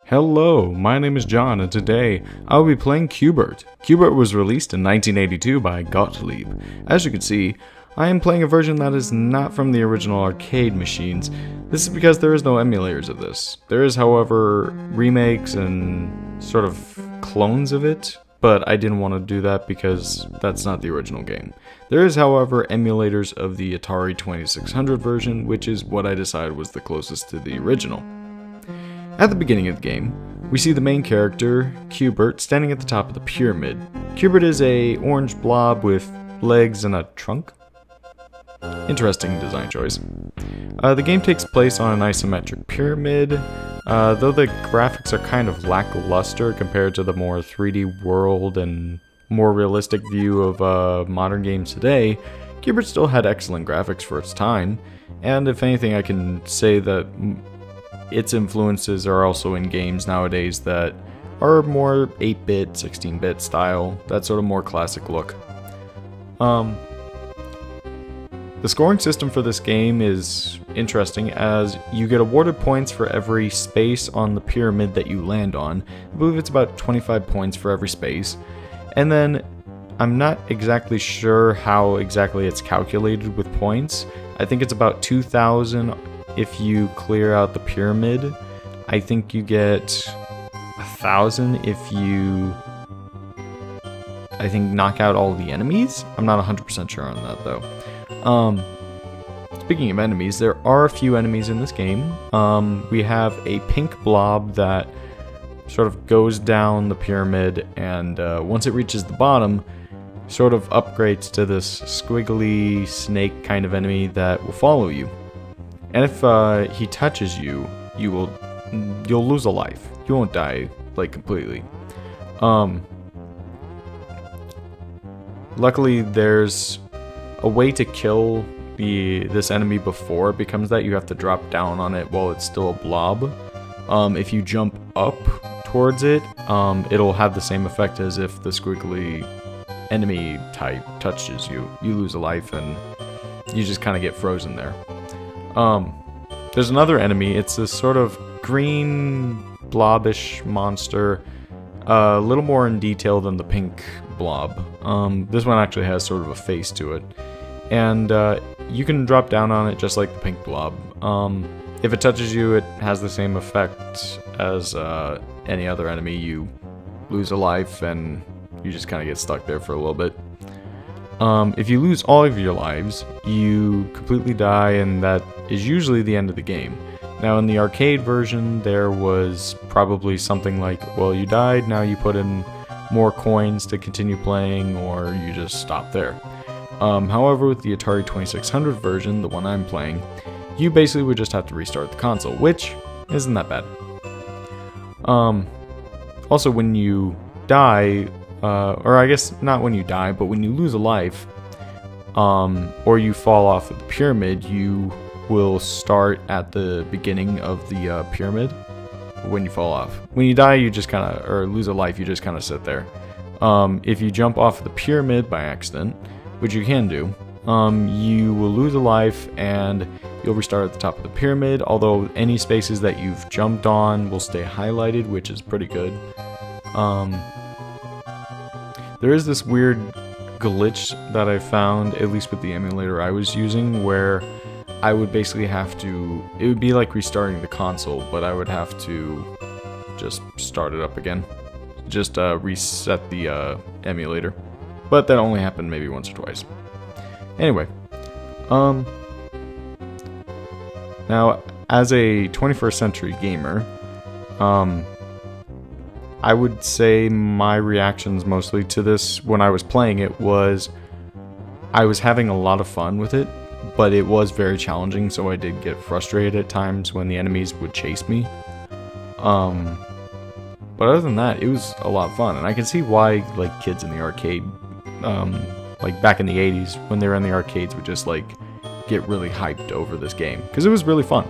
Hello, my name is John, and today I will be playing Bert. Bert was released in 1982 by Gottlieb. As you can see, I am playing a version that is not from the original arcade machines. This is because there is no emulators of this. There is, however, remakes and sort of clones of it, but I didn't want to do that because that's not the original game. There is, however, emulators of the Atari 2600 version, which is what I decided was the closest to the original. At the beginning of the game, we see the main character, Bert, standing at the top of the pyramid. Bert is a orange blob with legs and a trunk. Interesting design choice. The game takes place on an isometric pyramid, though the graphics are kind of lackluster compared to the more 3D world and more realistic view of modern games today. Bert still had excellent graphics for its time, and if anything I can say that its influences are also in games nowadays that are more 8-bit, 16-bit style, that sort of more classic look. The scoring system for this game is interesting as you get awarded points for every space on the pyramid that you land on. I believe it's about 25 points for every space. And then I'm not exactly sure how exactly it's calculated with points. I think it's about 2,000 if you clear out the pyramid. I think you get 1,000 if you, knock out all the enemies. I'm not 100% sure on that though. Speaking of enemies, there are a few enemies in this game. We have a pink blob that sort of goes down the pyramid, and once it reaches the bottom, sort of upgrades to this squiggly snake kind of enemy that will follow you. And if he touches you, you'll lose a life. You won't die like completely. Luckily, there's a way to kill this enemy before it becomes that. You have to drop down on it while it's still a blob. If you jump up towards it, it'll have the same effect as if the squiggly enemy type touches you. You lose a life and you just kind of get frozen there. There's another enemy. It's this sort of green blobbish monster, a little more in detail than the pink blob. This one actually has sort of a face to it, and you can drop down on it just like the pink blob. If it touches you, it has the same effect as any other enemy. You lose a life and you just kind of get stuck there for a little bit. If you lose all of your lives, you completely die, and that is usually the end of the game. Now in the arcade version, there was probably something like, well, you died, now you put in more coins to continue playing, or you just stop there. However, with the Atari 2600 version, the one I'm playing, you basically would just have to restart the console, which isn't that bad. Also, when you die, or I guess not when you die, but when you lose a life, or you fall off of the pyramid, you will start at the beginning of the pyramid when you fall off. When you die, you just kind of, or lose a life, you just kind of sit there. If you jump off the pyramid by accident, which you can do, you will lose a life and you'll restart at the top of the pyramid, although any spaces that you've jumped on will stay highlighted, which is pretty good. There is this weird glitch that I found, at least with the emulator I was using, where I would basically have to, it would be like restarting the console, but I would have to just start it up again. Just reset the emulator. But that only happened maybe once or twice. Anyway, now as a 21st century gamer, I would say my reactions mostly to this when I was playing it was I was having a lot of fun with it, but it was very challenging, so I did get frustrated at times when the enemies would chase me. But other than that, it was a lot of fun, and I can see why like kids in the arcade, like back in the 80s when they were in the arcades, would just like get really hyped over this game because it was really fun.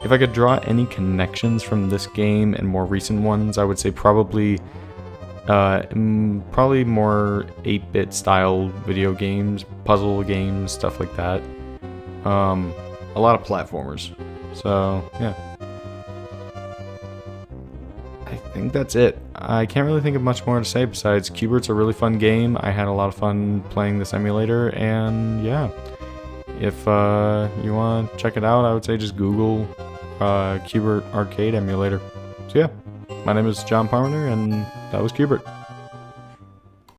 If I could draw any connections from this game and more recent ones, I would say probably more 8-bit style video games, puzzle games, stuff like that. A lot of platformers. So, yeah. think that's it. I can't really think of much more to say besides Q*bert's a really fun game. I had a lot of fun playing this emulator, and yeah. If you want to check it out, I would say just Google Q*bert Arcade Emulator. So yeah, my name is John Parmenter, and that was Q*bert.